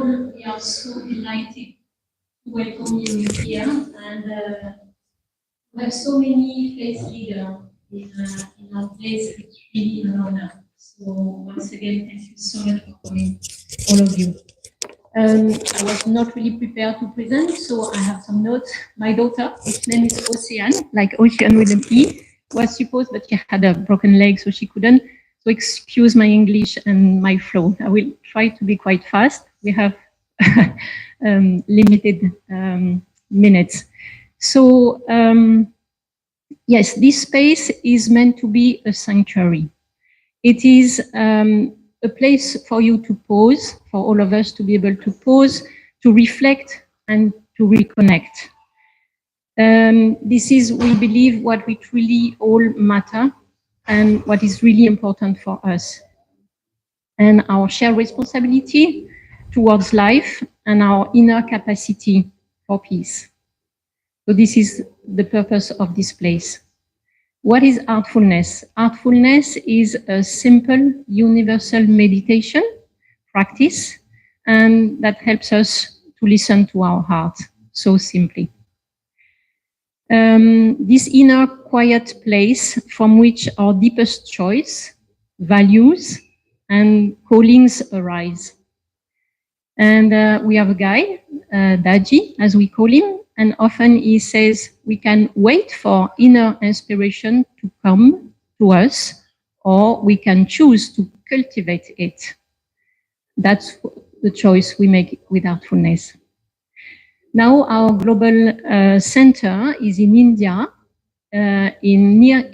all, we are so delighted to welcome you here, and we have so many faith leaders in our place. It's really an honor. So once again, thank you so much for coming, all of you. I was not really prepared to present, so I have some notes. My daughter, whose name is Ocean, like ocean with an E, was supposed, but she had a broken leg, so she couldn't. So excuse my English and my flow. I will try to be quite fast. We have limited minutes. So yes, this space is meant to be a sanctuary. It is a place for you to pause, for all of us to be able to pause, to reflect and to reconnect. This is, we believe, what we truly all matter and what is really important for us. And our shared responsibility towards life and our inner capacity for peace. So this is the purpose of this place. What is Artfulness? Artfulness is a simple, universal meditation practice, and that helps us to listen to our heart so simply. This inner quiet place from which our deepest choice, values, and callings arise. And we have a guide, Daji, as we call him, and often he says we can wait for inner inspiration to come to us, or we can choose to cultivate it. That's the choice we make with Artfulness. Now our global center is in India, near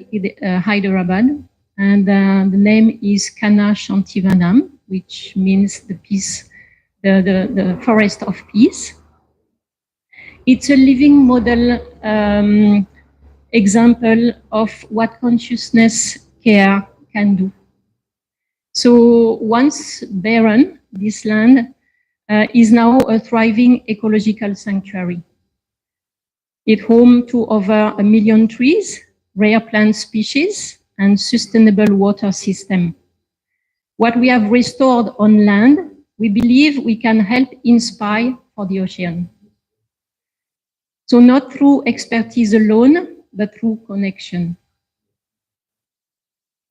Hyderabad, and the name is Kana Shantivanam, which means the peace, the forest of peace. It's a living model example of what consciousness care can do. So once barren, this land is now a thriving ecological sanctuary. It's home to over 1 million trees, rare plant species, and sustainable water system. What we have restored on land, we believe we can help inspire for the ocean. So not through expertise alone, but through connection.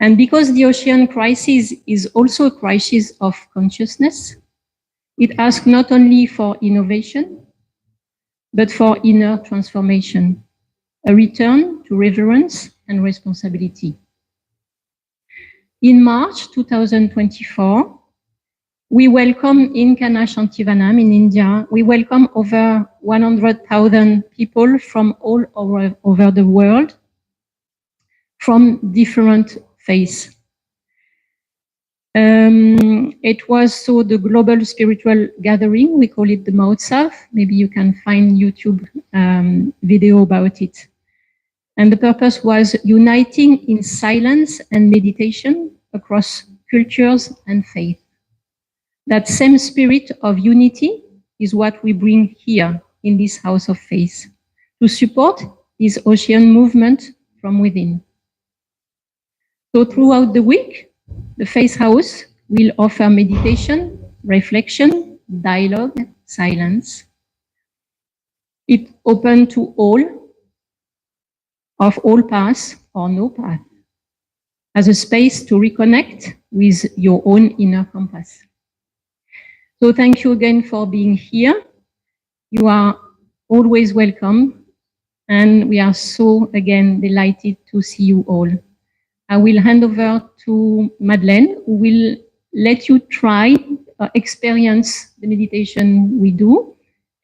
And because the ocean crisis is also a crisis of consciousness, it asks not only for innovation, but for inner transformation, a return to reverence and responsibility. In March 2024, we welcome in Kana Shantivanam in India, we welcome over 100,000 people from all over the world, from different faiths. It was so the global spiritual gathering, we call it the Mahotsav. Maybe you can find YouTube video about it. And the purpose was uniting in silence and meditation across cultures and faith. That same spirit of unity is what we bring here in this house of faith to support this ocean movement from within. So throughout the week, the Faith House will offer meditation, reflection, dialogue, silence. It's open to all, of all paths or no path, as a space to reconnect with your own inner compass. So thank you again for being here. You are always welcome, and we are so, again, delighted to see you all. I will hand over to Madeleine, who will let you try, experience the meditation we do.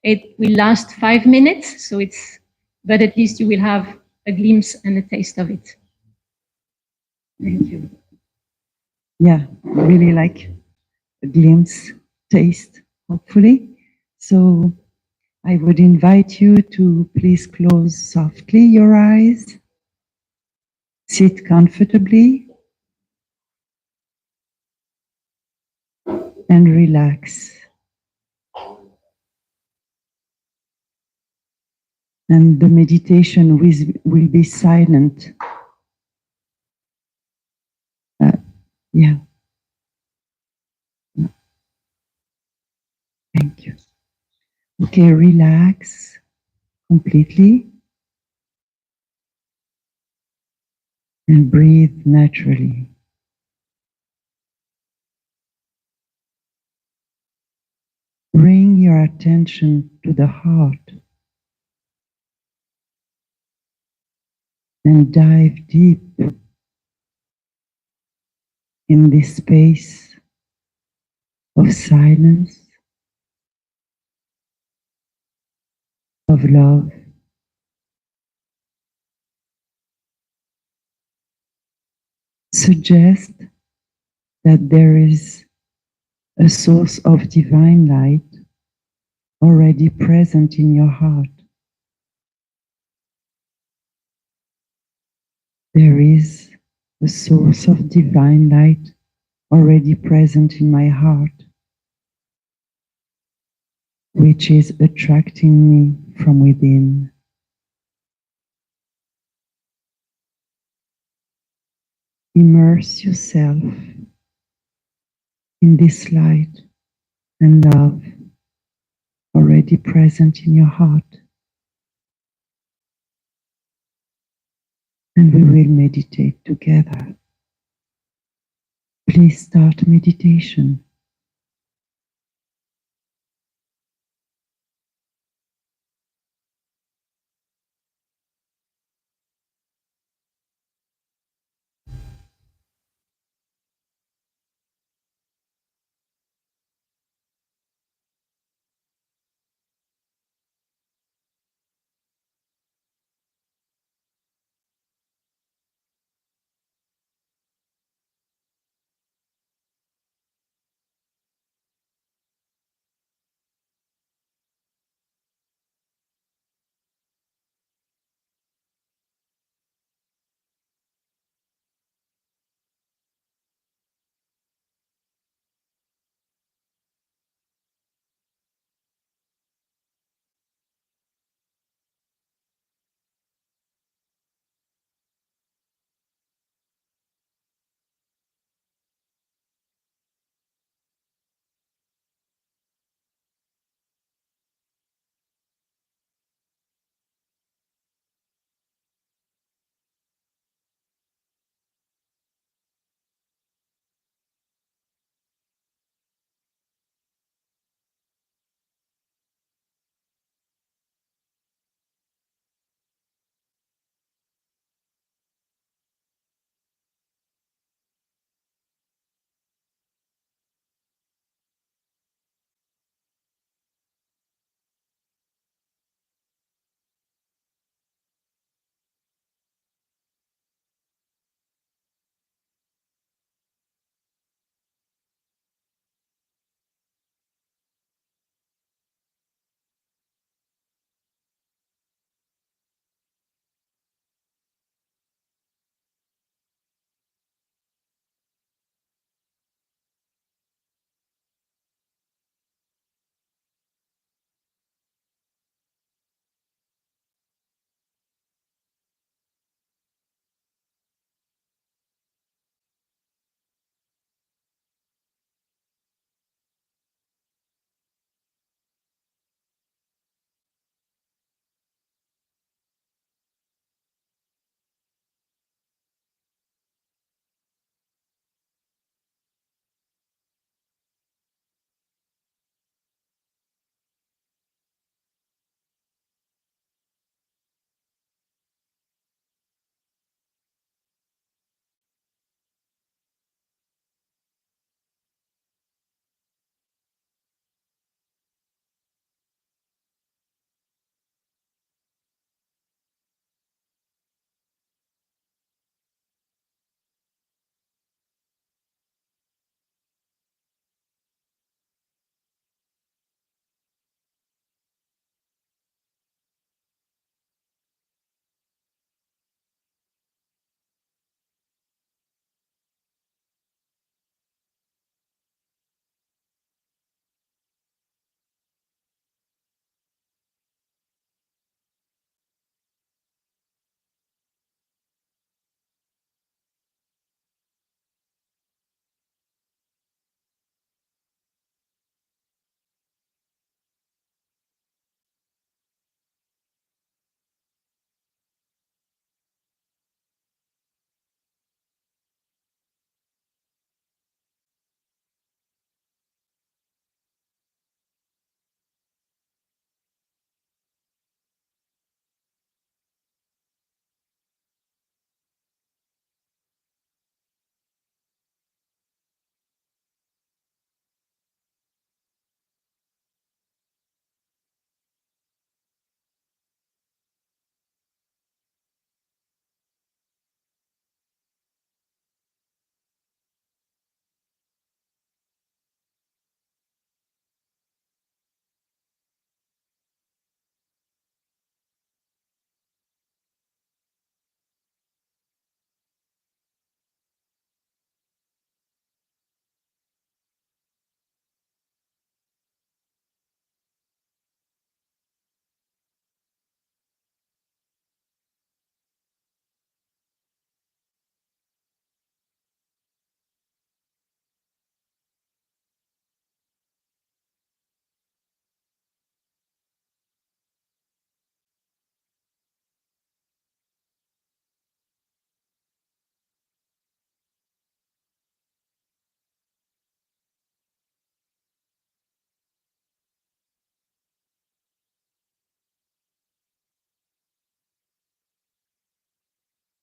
It will last 5 minutes, so but at least you will have a glimpse and a taste of it. Thank you. Yeah, really like a glimpse, taste, hopefully. So I would invite you to please close softly your eyes. Sit comfortably and relax. And the meditation will be silent. Yeah. Thank Thank you. Okay, relax completely and breathe naturally. Bring your attention to the heart and dive deep in this space of silence, of love. Suggest that there is a source of divine light already present in your heart. There is a source of divine light already present in my heart, which is attracting me from within. Immerse yourself in this light and love already present in your heart. And we will meditate together. Please start meditation.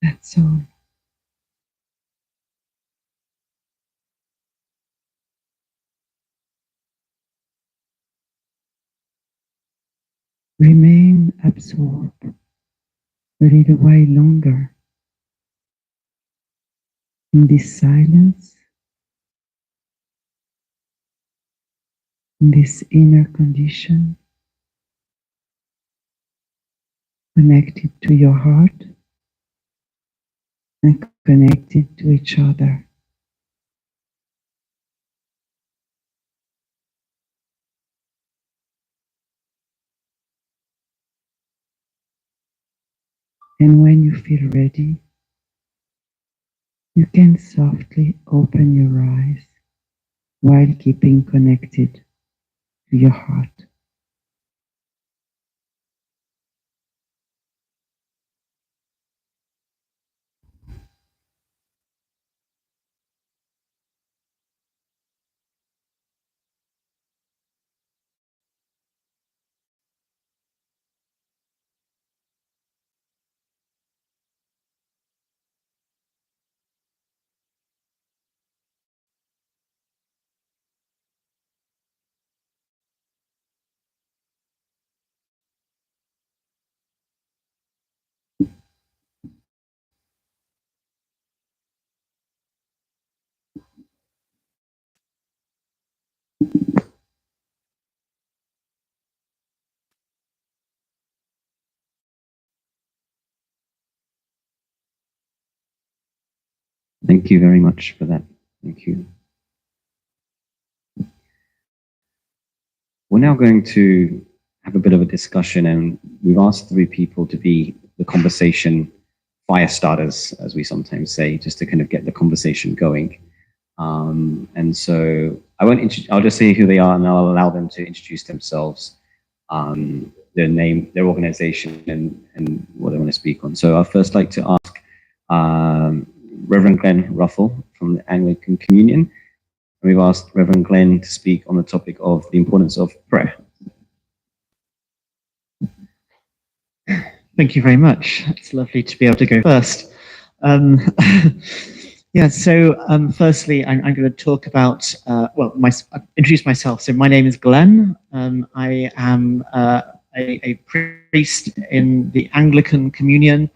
That's all. Remain absorbed a little while longer in this silence, in this inner condition, connected to your heart and connected to each other. And when you feel ready, you can softly open your eyes while keeping connected to your heart. Thank you very much for that. Thank you. We're now going to have a bit of a discussion, and we've asked 3 people to be the conversation fire starters, as we sometimes say, just to kind of get the conversation going. And so I'll just say who they are, and I'll allow them to introduce themselves, their name, their organization, and what they want to speak on. So I'd first like to ask Reverend Glenn Ruffle from the Anglican Communion. And we've asked Reverend Glenn to speak on the topic of the importance of prayer. Thank you very much. It's lovely to be able to go first. Firstly, I'm going to talk about, introduce myself. So my name is Glenn. I am a priest in the Anglican Communion.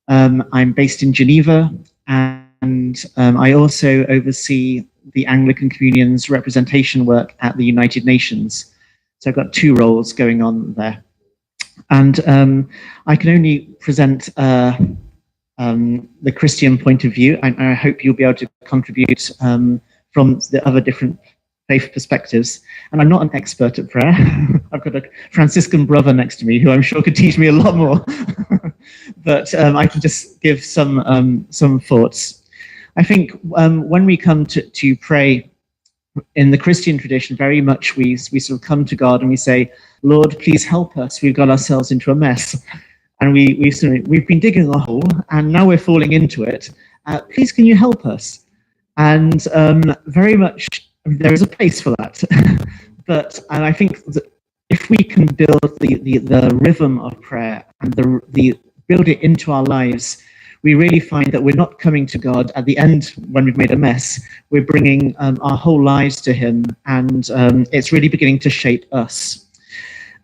I'm based in Geneva, and I also oversee the Anglican Communion's representation work at the United Nations. So I've got 2 roles going on there. And I can only present the Christian point of view, and I hope you'll be able to contribute from the other different faith perspectives. And I'm not an expert at prayer. I've got a Franciscan brother next to me who I'm sure could teach me a lot more. But I can just give some thoughts. I think when we come to pray in the Christian tradition, very much we sort of come to God and we say, Lord, please help us. We've got ourselves into a mess. And we've been digging a hole and now we're falling into it. Please, can you help us? And very much there is a place for that. But I think that if we can build the rhythm of prayer and build it into our lives, we really find that we're not coming to God at the end when we've made a mess. We're bringing our whole lives to him, and it's really beginning to shape us.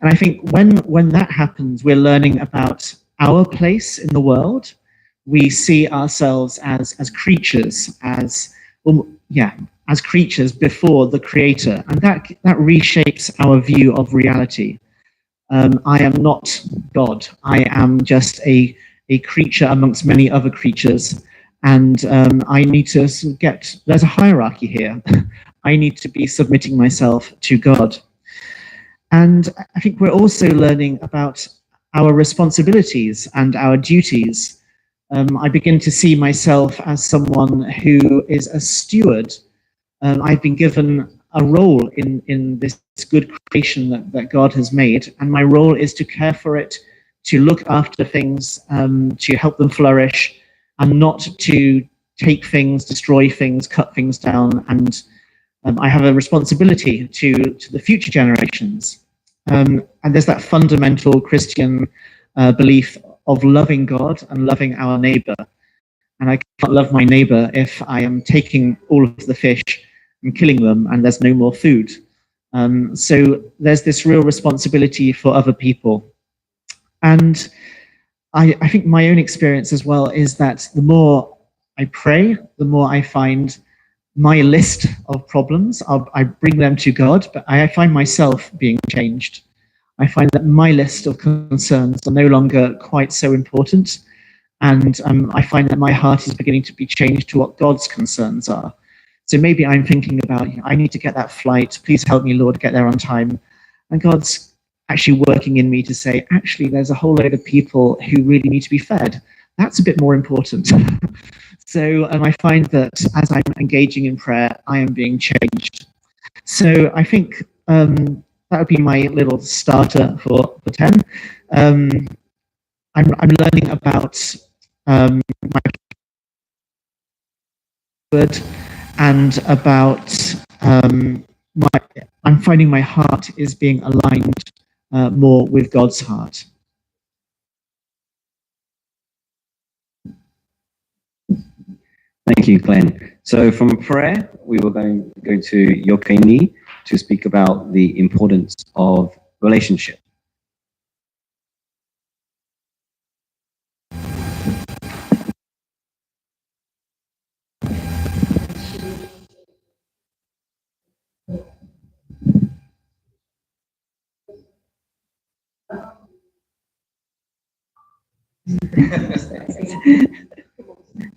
And I think when that happens, we're learning about our place in the world. We see ourselves as creatures, as creatures before the Creator, and that reshapes our view of reality. I am not God. I am just a creature amongst many other creatures, and I need to there's a hierarchy here. I need to be submitting myself to God. And I think we're also learning about our responsibilities and our duties. I begin to see myself as someone who is a steward. I've been given a role in this good creation that God has made, and my role is to care for it, to look after things, to help them flourish, and not to take things, destroy things, cut things down. And I have a responsibility to the future generations. And there's that fundamental Christian belief of loving God and loving our neighbor. and I can't love my neighbor if I am taking all of the fish and killing them and there's no more food. So there's this real responsibility for other people. And I think my own experience as well is that the more I pray, the more I find my list of problems, I bring them to God, but I find myself being changed. I find that my list of concerns are no longer quite so important. And I find that my heart is beginning to be changed to what God's concerns are. So maybe I'm thinking about, I need to get that flight. Please help me, Lord, get there on time. And God's actually working in me to say, actually, there's a whole load of people who really need to be fed. That's a bit more important. So I find that as I'm engaging in prayer, I am being changed. So I think that would be my little starter for 10. I'm learning about my word and about I'm finding my heart is being aligned more with God's heart. Thank you, Glenn. So from prayer, we were going to Yokeni to speak about the importance of relationship.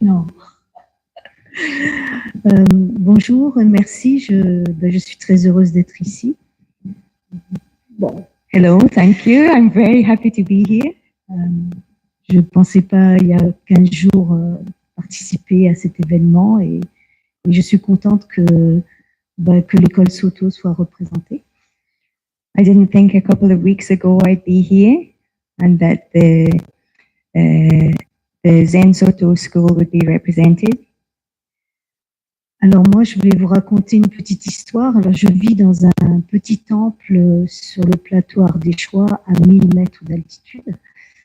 Non. Bonjour, merci, je suis très heureuse d'être ici. Bon, hello, thank you, I'm very happy to be here. Je ne pensais pas il y a 15 jours participer à cet événement et je suis contente que l'école Soto soit représentée. I didn't think a couple of weeks ago I'd be here and that the Zen Soto School would be represented. Alors moi, je vais vous raconter une petite histoire. Alors je vis dans un petit temple sur le plateau ardéchois à 1000 mètres d'altitude.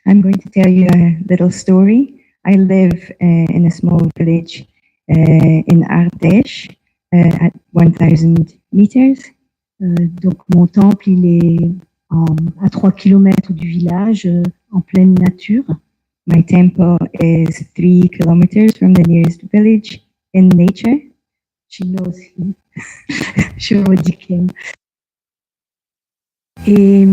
I'm going to tell you a little story. I live in a small village in Ardèche at 1000 meters. Donc mon temple, il est à 3 kilomètres du village, en pleine nature. My temple is 3 kilometers from the nearest village in nature. She knows him. She already came. Et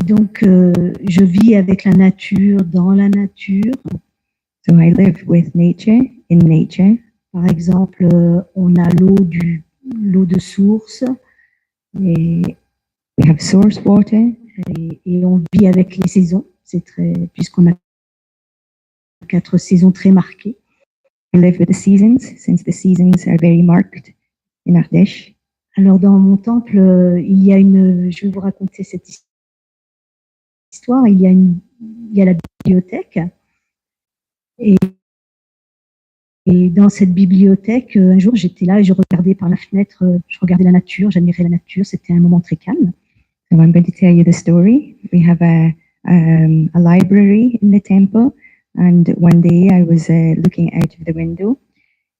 donc, je vis avec la nature, dans la nature. So I live with nature, in nature. Par exemple, on a l'eau de source. Et we have source water. Et on vit avec les saisons. Puisqu'on a 4 saisons très marquées. I live with the seasons, since the seasons are very marked in Ardèche. Alors, dans mon temple, je vais vous raconter cette histoire. Il y a la bibliothèque. Et dans cette bibliothèque, un jour, j'étais là et je regardais par la fenêtre, je regardais la nature, j'admirais la nature. C'était un moment très calme. So I'm going to tell you the story. We have a library in the temple. And one day I was looking out of the window.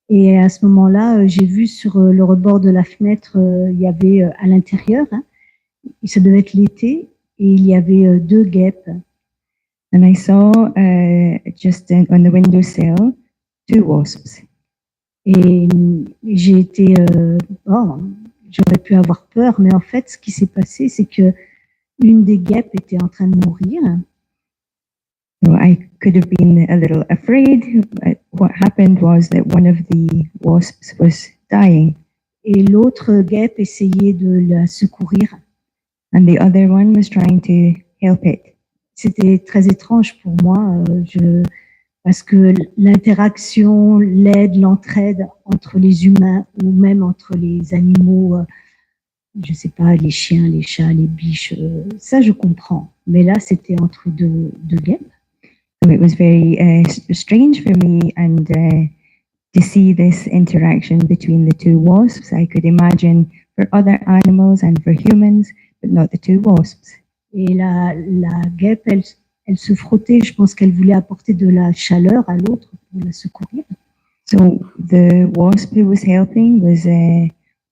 Et à ce moment-là, j'ai vu sur le rebord de la fenêtre, il y avait à l'intérieur, ça devait être l'été, et il y avait 2 guêpes. And I saw just on the windowsill 2 wasps. Et j'ai été, j'aurais pu avoir peur, mais en fait, ce qui s'est passé, c'est que une des guêpes était en train de mourir. So I could have been a little afraid, but what happened was that one of the wasps was dying. Et l'autre guêpe essayait de la secourir. And the other one was trying to help it. C'était très étrange pour moi, parce que l'interaction, l'aide, l'entraide entre les humains ou même entre les animaux, je sais pas, les chiens, les chats, les biches, ça je comprends. Mais là, c'était entre deux guêpes. So it was very strange for me and to see this interaction between the 2 wasps. I could imagine for other animals and for humans, but not the 2 wasps. Et la guêpe, elle se frottait. Je pense qu'elle voulait apporter de la chaleur à l'autre pour la secourir. So the wasp who was helping was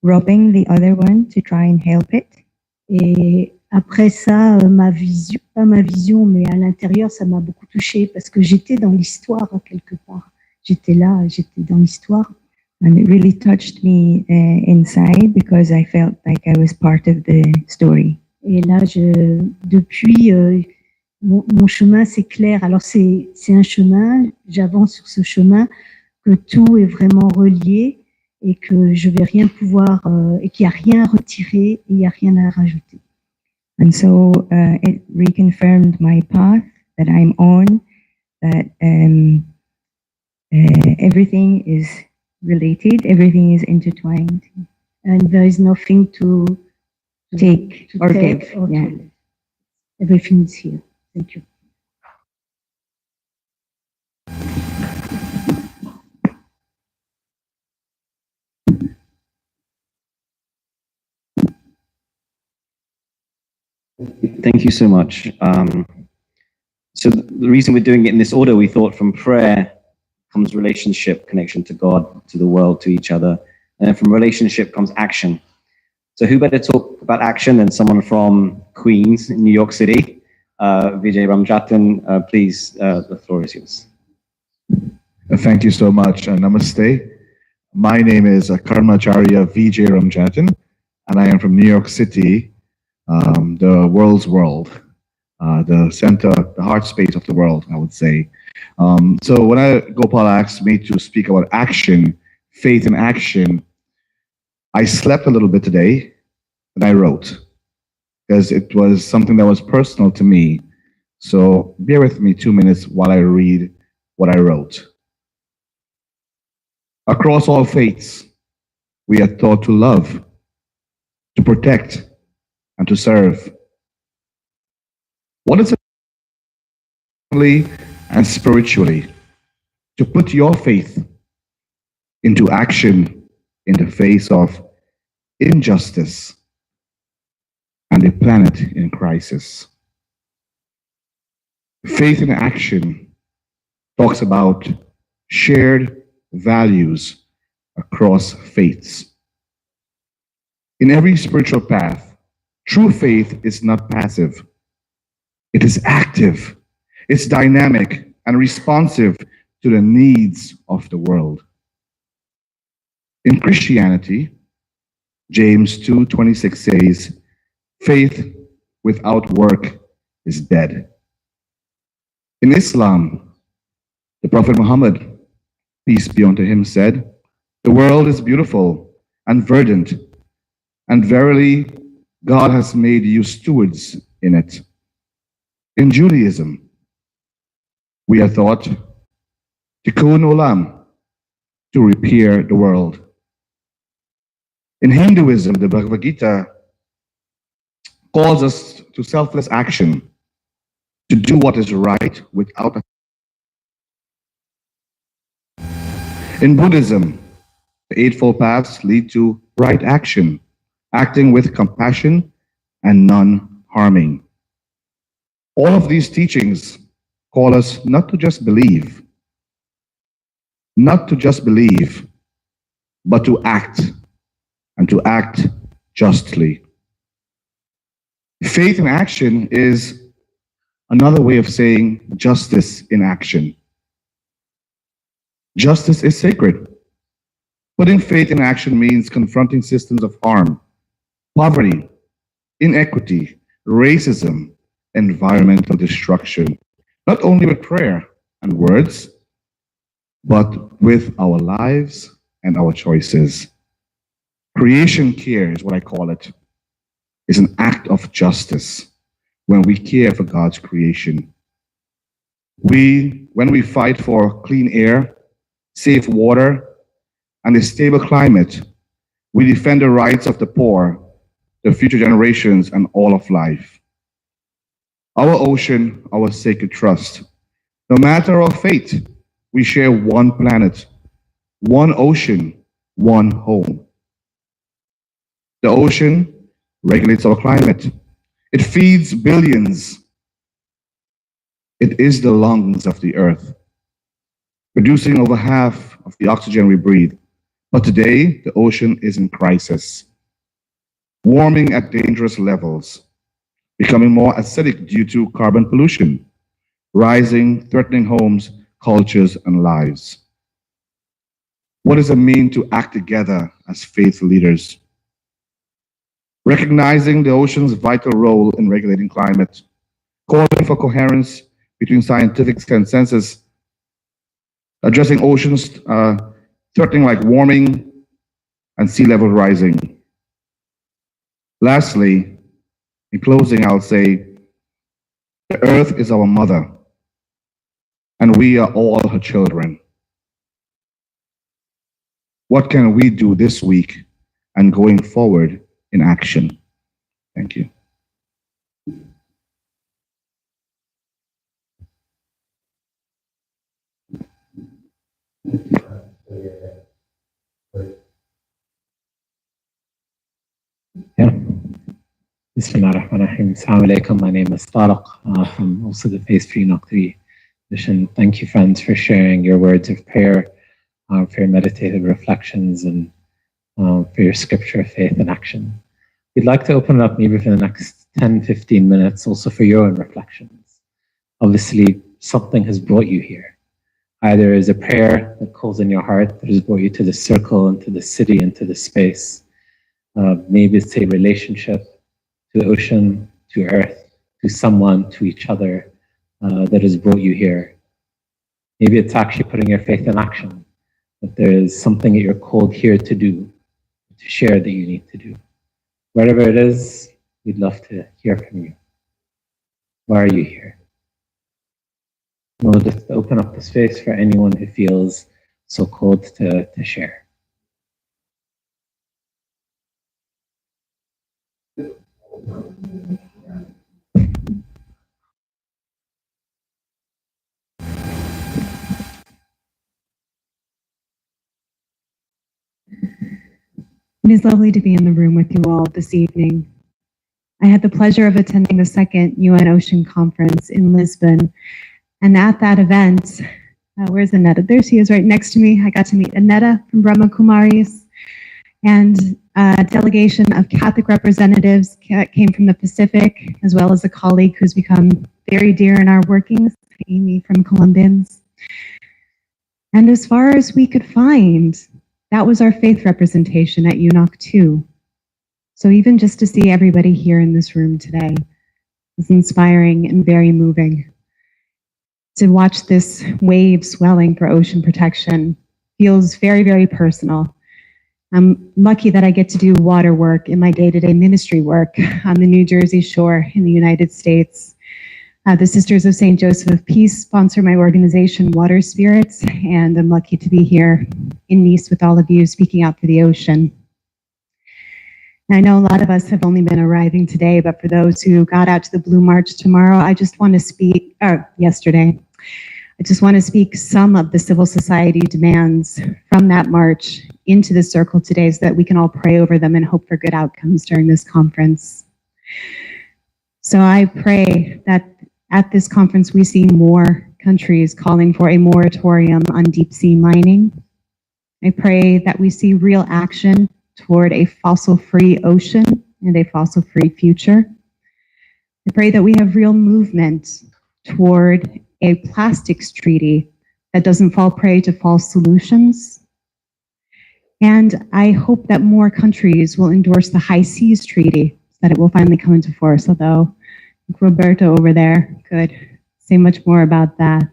rubbing the other one to try and help it. Et après ça, ma vision, pas ma vision, mais à l'intérieur, ça m'a beaucoup touchée parce que j'étais dans l'histoire quelque part. J'étais là, j'étais dans l'histoire. And it really touched me inside because I felt like I was part of the story. Et là, depuis, mon chemin, c'est clair. Alors, c'est un chemin, j'avance sur ce chemin, que tout est vraiment relié et que je vais rien pouvoir, et qu'il n'y a rien à retirer et il n'y a rien à rajouter. And so it reconfirmed my path that I'm on, that everything is related, everything is intertwined. And there is nothing to Take or give. or Yeah. to- Everything is here. Thank you. Thank you so much. So the reason we're doing it in this order, we thought from prayer comes relationship, connection to God, to the world, to each other. And then from relationship comes action. So who better talk about action than someone from Queens, New York City? Vijay Ramjatan, please, the floor is yours. Thank you so much. Namaste. My name is Karmacharya Vijay Ramjatan, and I am from New York City, the world's world, the center, the heart space of the world, I would say. So when Gopal asked me to speak about action, faith in action, I slept a little bit today and I wrote because it was something that was personal to me. So bear with me 2 minutes while I read what I wrote. Across all faiths, we are taught to love, to protect, and to serve. What is it and spiritually? To put your faith into action in the face of injustice and a planet in crisis. Faith in action talks about shared values across faiths. In every spiritual path, true faith is not passive. It is active. It's dynamic and responsive to the needs of the world. In Christianity, James 2:26 says, faith without work is dead. In Islam, the Prophet Muhammad, peace be unto him, said, the world is beautiful and verdant, and verily God has made you stewards in it. In Judaism, we are taught tikkun olam, to repair the world. In Hinduism, the Bhagavad Gita calls us to selfless action, to do what is right without. In Buddhism, the Eightfold Paths lead to right action, acting with compassion and non-harming. All of these teachings call us not to just believe, but to act, and to act justly. Faith in action is another way of saying justice in action. Justice is sacred. Putting faith in action means confronting systems of harm, poverty, inequity, racism, environmental destruction, not only with prayer and words, but with our lives and our choices. Creation care is what I call it. It's an act of justice when we care for God's creation. When we fight for clean air, safe water, and a stable climate, we defend the rights of the poor, the future generations, and all of life. Our ocean, our sacred trust. No matter our fate, we share one planet, one ocean, one home. The ocean regulates our climate. It feeds billions. It is the lungs of the earth, producing over half of the oxygen we breathe. But today, the ocean is in crisis, warming at dangerous levels, becoming more acidic due to carbon pollution, rising, threatening homes, cultures, and lives. What does it mean to act together as faith leaders? Recognizing the ocean's vital role in regulating climate, calling for coherence between scientific consensus, addressing oceans threatening like warming and sea level rising. Lastly, in closing, I'll say, the earth is our mother, and we are all her children. What can we do this week and going forward in action? Thank you. Yeah. Bismillahirrahmanirrahim. Assalamu alaikum. My name is Tariq from also the Phase 3 NOC 3 mission. Thank you, friends, for sharing your words of prayer, for your meditative reflections, and for your scripture of faith and action. We'd like to open it up maybe for the next 10-15 minutes also for your own reflections. Obviously, something has brought you here. Either is a prayer that calls in your heart that has brought you to the circle, into the city, into the space. Maybe it's a relationship to the ocean, to earth, to someone, to each other that has brought you here. Maybe it's actually putting your faith in action, that there is something that you're called here to do, to share that you need to do. Wherever it is, we'd love to hear from you. Why are you here? We'll just open up the space for anyone who feels so called to share. It is lovely to be in the room with you all this evening. I had the pleasure of attending the second UN Ocean Conference in Lisbon. And at that event, where's Annetta? There she is right next to me. I got to meet Annetta from Brahma Kumaris, and a delegation of Catholic representatives came from the Pacific, as well as a colleague who's become very dear in our workings, Amy from Colombians. And as far as we could find, that was our faith representation at UNOC 2. So even just to see everybody here in this room today was inspiring and very moving. To watch this wave swelling for ocean protection feels very, very personal. I'm lucky that I get to do water work in my day-to-day ministry work on the New Jersey shore in the United States. The Sisters of St. Joseph of Peace sponsor my organization, Water Spirits, and I'm lucky to be here in Nice with all of you speaking out for the ocean. I know a lot of us have only been arriving today, but for those who got out to the Blue March tomorrow, I just want to speak, yesterday, I just want to speak some of the civil society demands from that march into the circle today so that we can all pray over them and hope for good outcomes during this conference. So I pray that at this conference we see more countries calling for a moratorium on deep sea mining. I pray that we see real action toward a fossil-free ocean and a fossil-free future. I pray that we have real movement toward a plastics treaty that doesn't fall prey to false solutions. And I hope that more countries will endorse the High Seas Treaty so that it will finally come into force, although Roberto over there could say much more about that.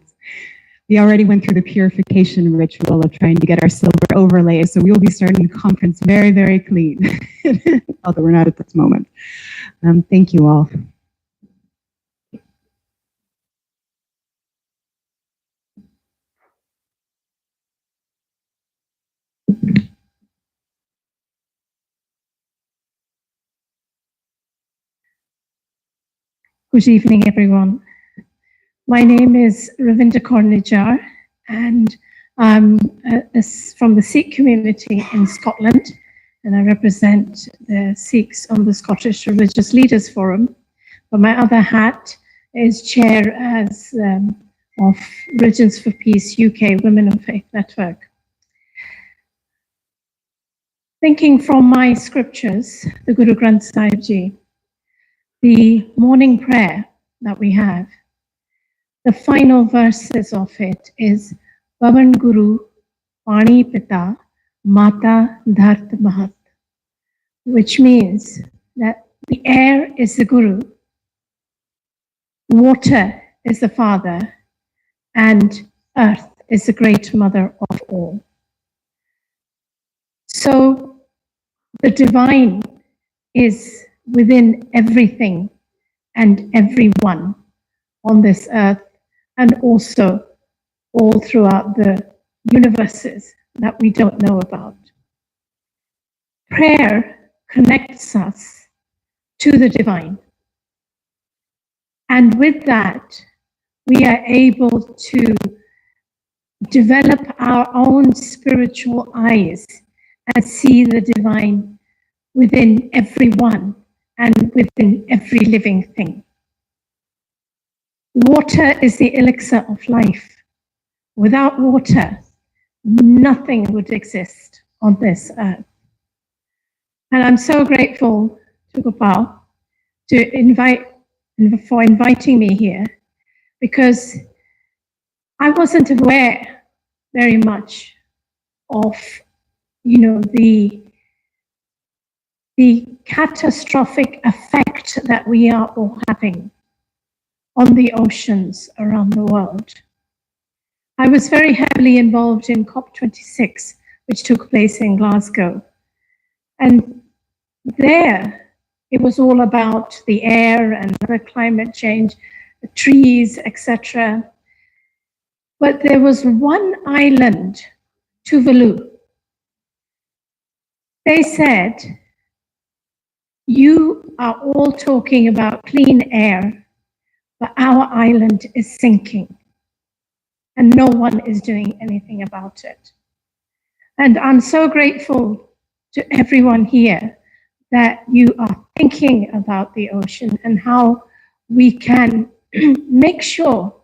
We already went through the purification ritual of trying to get our silver overlays, so we will be starting the conference very, very clean, although we're not at this moment. Thank you all. Good evening, everyone. My name is Ravinda Kornijar, and I'm from the Sikh community in Scotland, and I represent the Sikhs on the Scottish Religious Leaders Forum. But my other hat is chair of Religions for Peace UK Women of Faith Network. Thinking from my scriptures, the Guru Granth Sahib Ji, the morning prayer that we have, the final verses of it is Pavan Guru, Pani Pita, Mata Dhart Mahat, which means that the air is the Guru, water is the Father, and earth is the great mother of all. So the divine is within everything and everyone on this earth, and also all throughout the universes that we don't know about. Prayer connects us to the divine. And with that, we are able to develop our own spiritual eyes and see the divine within everyone and within every living thing. Water is the elixir of life. Without water, nothing would exist on this earth. And I'm so grateful to Gopal for inviting me here, because I wasn't aware very much of, the catastrophic effect that we are all having on the oceans around the world. I was very heavily involved in COP26, which took place in Glasgow. And there, it was all about the air and the climate change, the trees, etc. But there was one island, Tuvalu. They said, you are all talking about clean air, but our island is sinking, and no one is doing anything about it. And I'm so grateful to everyone here that you are thinking about the ocean and how we can make sure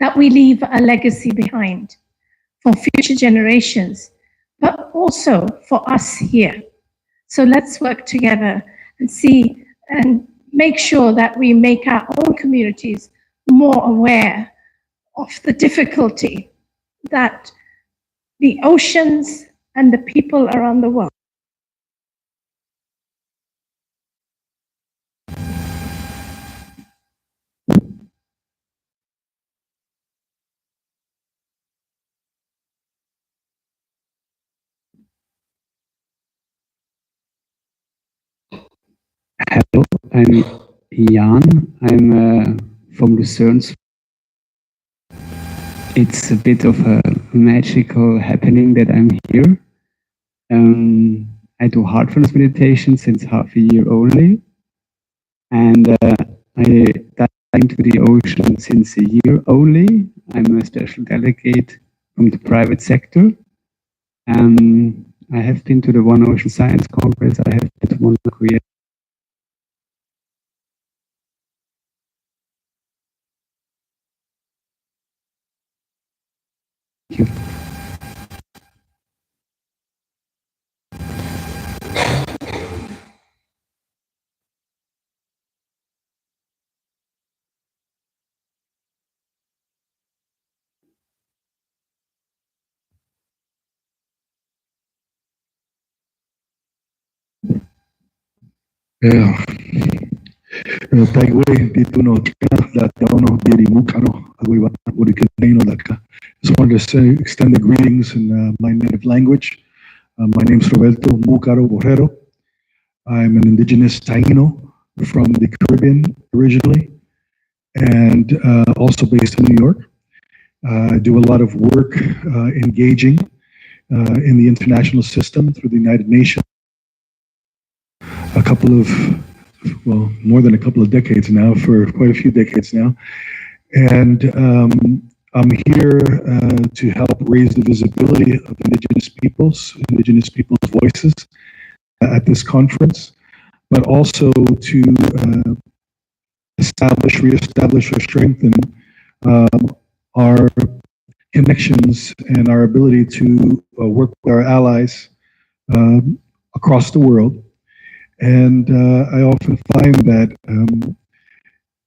that we leave a legacy behind for future generations, but also for us here. So let's work together and see and make sure that we make our own communities more aware of the difficulty that the oceans and the people around the world. Hello, I'm Jan. I'm from Lucerne. It's a bit of a magical happening that I'm here. I do heartfulness meditation since half a year only, and I dive into the ocean since a year only. I'm a special delegate from the private sector. I have been to the One Ocean Science Congress. I have been to One Korea. Thank you. Yeah. Taigwe dito no that no diri mukano agwe what can that just wanted to say extend the greetings in my native language. My name is Roberto Mucaro Borrero. I'm an indigenous Taino from the Caribbean originally, and also based in New York. I do a lot of work engaging in the international system through the United Nations. More than a couple of decades now, for quite a few decades now. And I'm here to help raise the visibility of indigenous peoples' voices at this conference, but also to establish, reestablish, or strengthen our connections and our ability to work with our allies across the world. And I often find that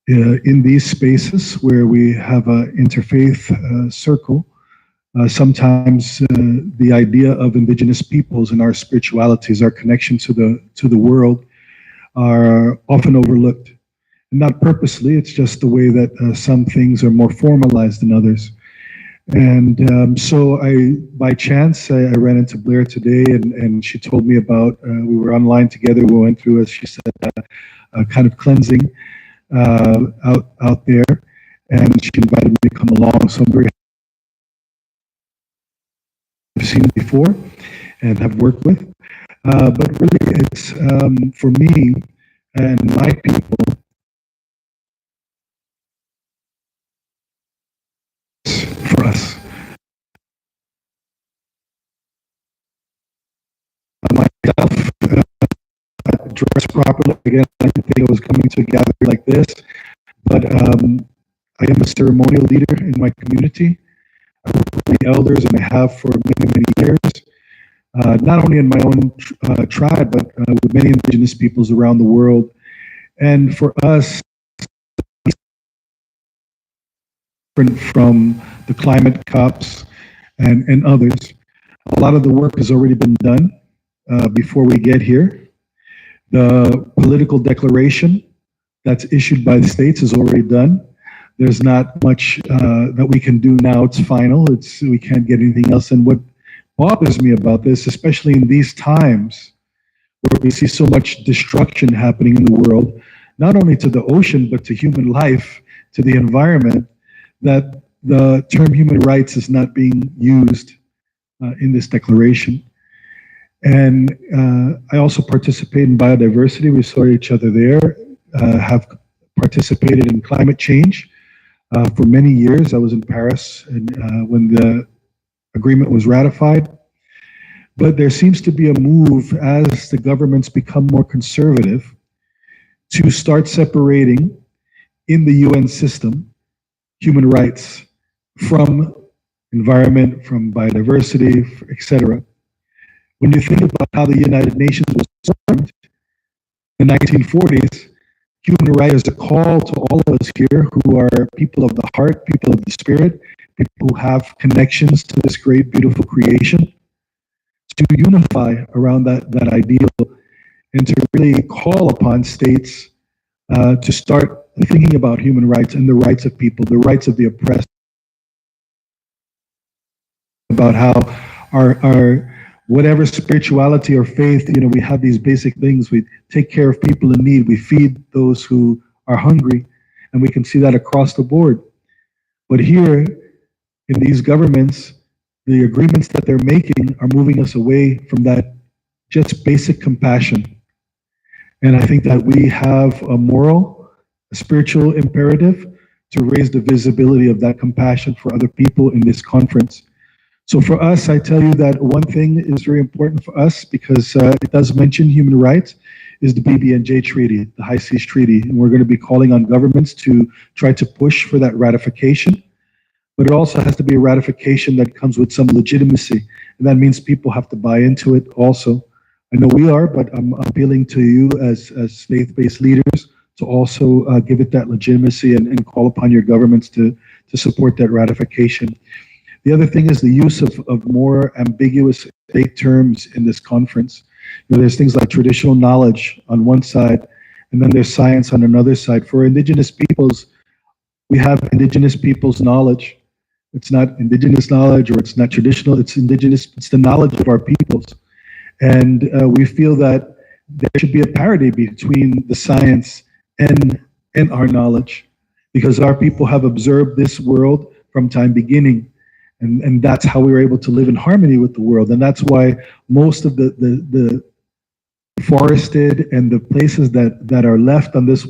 in these spaces where we have an interfaith circle, sometimes the idea of indigenous peoples and our spiritualities, our connection to the world, are often overlooked. Not purposely, it's just the way that some things are more formalized than others. And so by chance, I ran into Blair today, and she told me about, we were online together, we went through, as she said, a kind of cleansing out there, and she invited me to come along. So I'm very happy. I've seen it before and have worked with, but really it's for me and my people, for us. Myself, dressed properly. Again, I didn't think I was coming to a gathering like this, but I am a ceremonial leader in my community. I work with the elders, and I have for many, many years, not only in my own tribe, but with many indigenous peoples around the world. And for us, different from the climate cops and others, a lot of the work has already been done before we get here. The political declaration that's issued by the states is already done. There's not much that we can do now. It's final. We can't get anything else. And what bothers me about this, especially in these times where we see so much destruction happening in the world, not only to the ocean, but to human life, to the environment, that the term human rights is not being used in this declaration. And I also participate in biodiversity. We saw each other there, have participated in climate change for many years. I was in Paris when the agreement was ratified. But there seems to be a move as the governments become more conservative to start separating in the UN system human rights from environment, from biodiversity, etc. When you think about how the United Nations was formed in the 1940s, human rights is a call to all of us here who are people of the heart, people of the spirit, people who have connections to this great, beautiful creation, to unify around that ideal and to really call upon states to start thinking about human rights and the rights of people, the rights of the oppressed, about how our whatever spirituality or faith, we have these basic things. We take care of people in need. We feed those who are hungry, and we can see that across the board. But here, in these governments, the agreements that they're making are moving us away from that just basic compassion. And I think that we have a moral, a spiritual imperative to raise the visibility of that compassion for other people in this conference. So for us, I tell you that one thing is very important for us, because it does mention human rights, is the BBNJ Treaty, the High Seas Treaty. And we're going to be calling on governments to try to push for that ratification. But it also has to be a ratification that comes with some legitimacy. And that means people have to buy into it also. I know we are, but I'm appealing to you as faith-based leaders to also give it that legitimacy and call upon your governments to support that ratification. The other thing is the use of more ambiguous state terms in this conference. There's things like traditional knowledge on one side, and then there's science on another side. For indigenous peoples, we have indigenous peoples' knowledge. It's not indigenous knowledge, or it's not traditional, it's indigenous, it's the knowledge of our peoples. And we feel that there should be a parity between the science and our knowledge, because our people have observed this world from time beginning. And that's how we were able to live in harmony with the world. And that's why most of the forested and the places that are left on this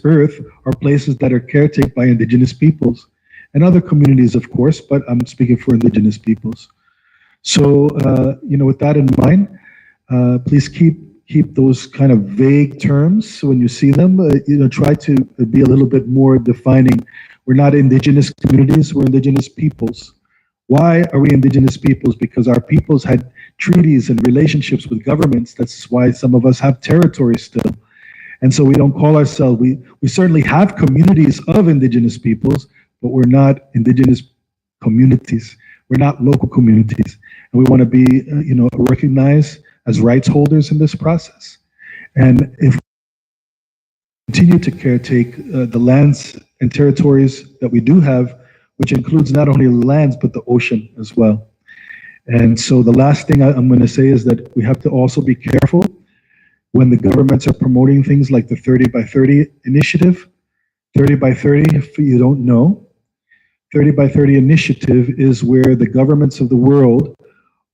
earth are places that are caretaken by indigenous peoples and other communities, of course, but I'm speaking for indigenous peoples. So, with that in mind, please keep keep those kind of vague terms when you see them. Try to be a little bit more defining. We're not indigenous communities, we're indigenous peoples. Why are we indigenous peoples? Because our peoples had treaties and relationships with governments. That's why some of us have territories still. And so we don't call ourselves, we certainly have communities of indigenous peoples, but we're not indigenous communities. We're not local communities. And we want to be, recognized as rights holders in this process. And if we continue to caretake the lands and territories that we do have, which includes not only the lands, but the ocean as well. And so the last thing I'm going to say is that we have to also be careful when the governments are promoting things like the 30 by 30 initiative. 30 by 30, if you don't know, 30 by 30 initiative is where the governments of the world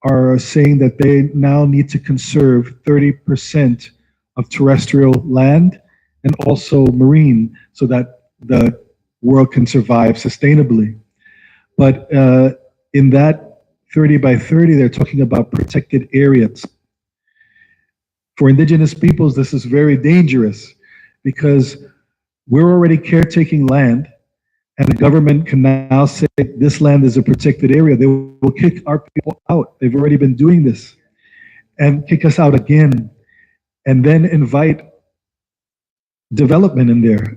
are saying that they now need to conserve 30% of terrestrial land and also marine so that the world can survive sustainably. But in that 30 by 30, they're talking about protected areas. For indigenous peoples, this is very dangerous because we're already caretaking land, and the government can now say this land is a protected area. They will kick our people out. They've already been doing this and kick us out again, and then invite development in there,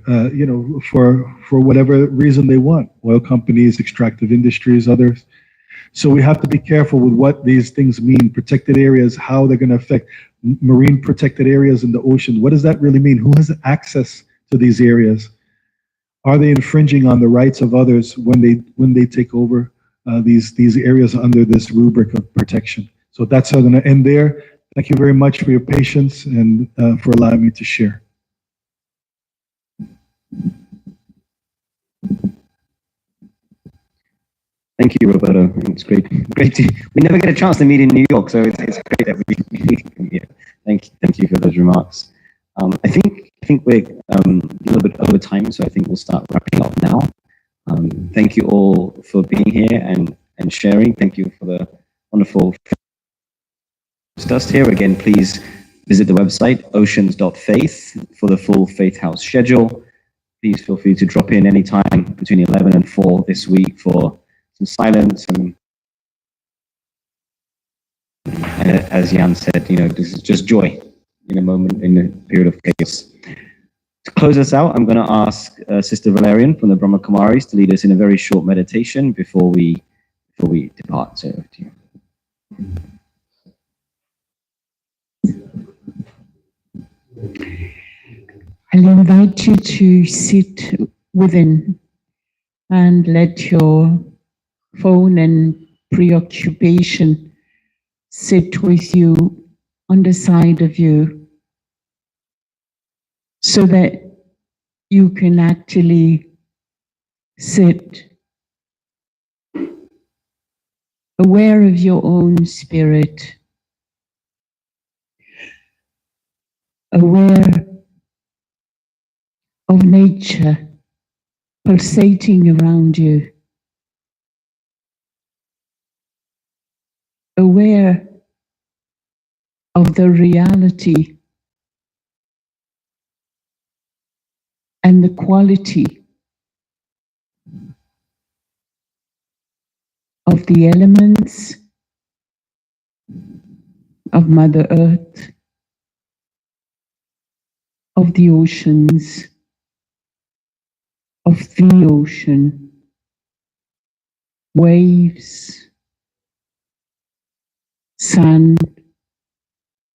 for whatever reason they want. Oil companies, extractive industries, others. So we have to be careful with what these things mean. Protected areas, how they're going to affect marine protected areas in the ocean. What does that really mean? Who has access to these areas? Are they infringing on the rights of others when they take over these areas under this rubric of protection? So that's how I'm going to end there. Thank you very much for your patience and for allowing me to share. Thank you, Roberto. It's great to. We never get a chance to meet in New York, so it's great that we. Yeah, thank you for those remarks. I think we're a little bit over time, so I think we'll start wrapping up now. Thank you all for being here and sharing. Thank you for the wonderful discussed here. Again, please visit the website oceans.faith for the full Faith House schedule. Please feel free to drop in anytime between 11 and 4 this week for some silence and as Jan said, this is just joy in a moment, in a period of chaos. To close us out, I'm going to ask Sister Valerian from the Brahma Kumaris to lead us in a very short meditation before we depart. So to you. I'll invite you to sit within and let your phone and preoccupation sit with you on the side of you so that you can actually sit aware of your own spirit, aware of nature pulsating around you, aware of the reality and the quality of the elements of Mother Earth, of the oceans, of the ocean, waves, sun,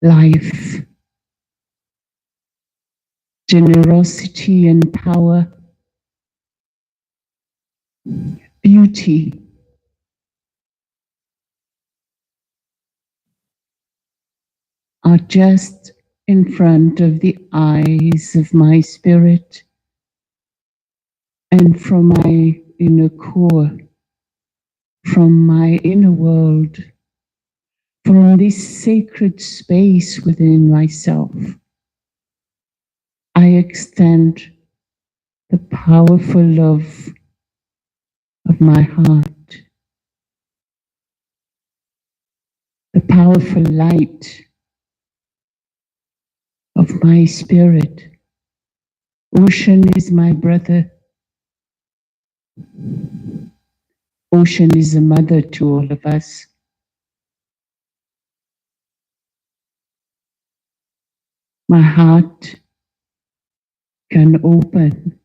life, generosity and power, beauty, are just in front of the eyes of my spirit and from my inner core, from my inner world, from this sacred space within myself. I extend the powerful love of my heart, the powerful light of my spirit. Ocean is my brother. Ocean is a mother to all of us. My heart can open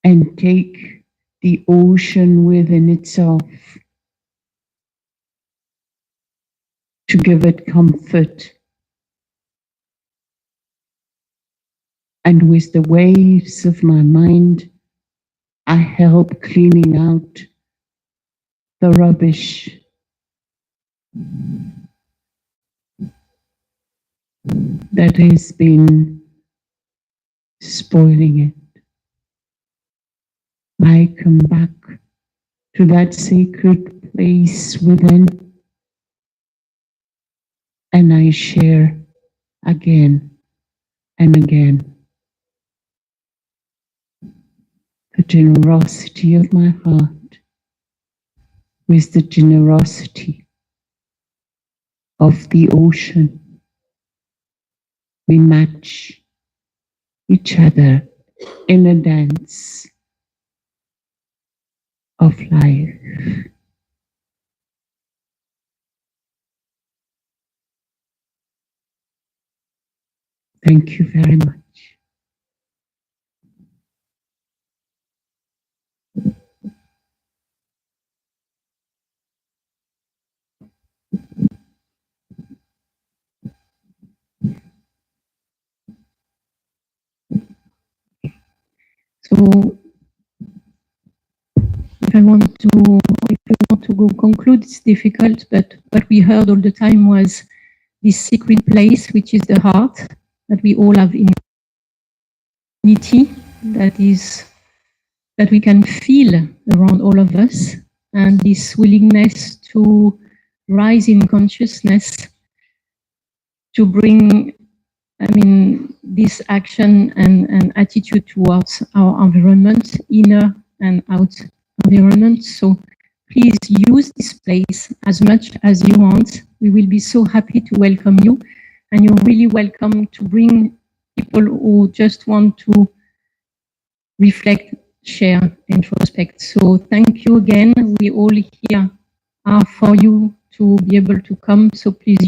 and take the ocean within itself to give it comfort. And with the waves of my mind, I help cleaning out the rubbish that has been spoiling it. I come back to that sacred place within, and I share again and again the generosity of my heart with the generosity of the ocean. We match each other in a dance of life. Thank you very much. So if you want to go conclude, it's difficult, but what we heard all the time was this secret place, which is the heart, that we all have in unity, that we can feel around all of us, and this willingness to rise in consciousness, to bring, this action and attitude towards our environment, inner and out environment. So please use this place as much as you want. We will be so happy to welcome you, and you're really welcome to bring people who just want to reflect, share, introspect. So thank you again. We all here are for you to be able to come. So please